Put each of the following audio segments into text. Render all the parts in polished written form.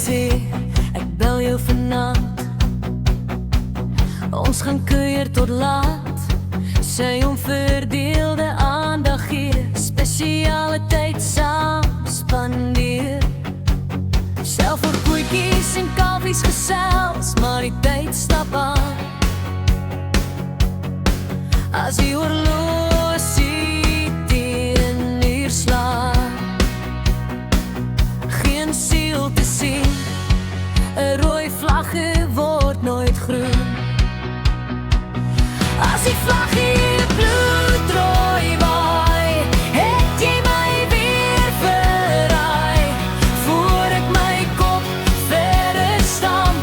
sê, ek bel jou vanaand. Ons gaan kuier tot laat. Sy onverdeelde aandag gee, spesiale tyd saam spandeer. Self voor koetjies en kalfies gesels, maar die tyd stap aan. As die horlosie 10 uur slaan, geen siel te sien, 'n rooi vlaggie word nooit groen. As die vlaggie bloedrooi waai, het jy my weer verraai. Voor ek my kop verder stamp,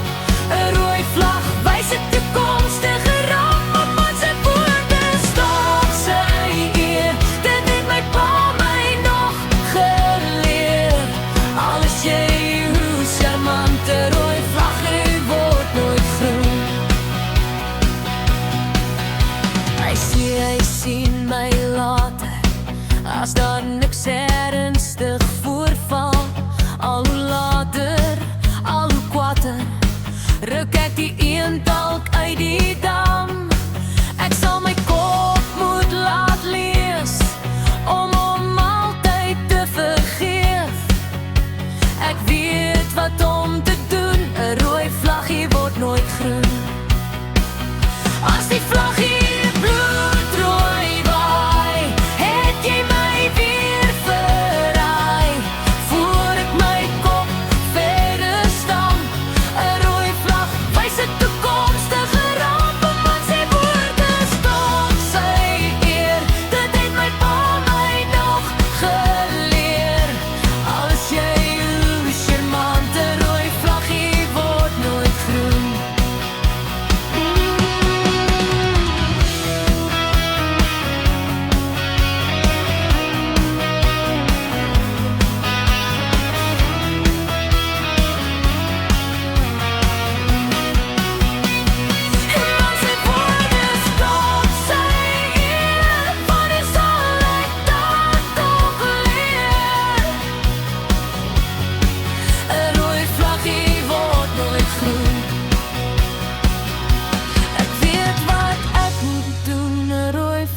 'n rooi vlag wys 'n toekomstige ramp. Op ons woorde staan sy eer, dit het my pa my nog geleer. Al is jy hoe charmant, 'n rooi vlaggie word nooit groen. Hy sien my later, as daar niks ernstig voorval. Al hoe later, al hoe kwater, ruk ek die eentalk uit die dam. Ek sal my kop moet laat lees, om hom altyd te vergeef. Ek weet wat om te doen, 'n rooi vlaggie word nooit groen. As die vlaggie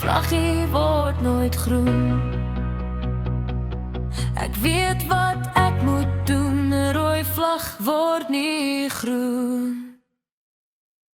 vlaggie word nooit groen. Ek weet wat ek moet doen, 'n rooi vlag word nie groen.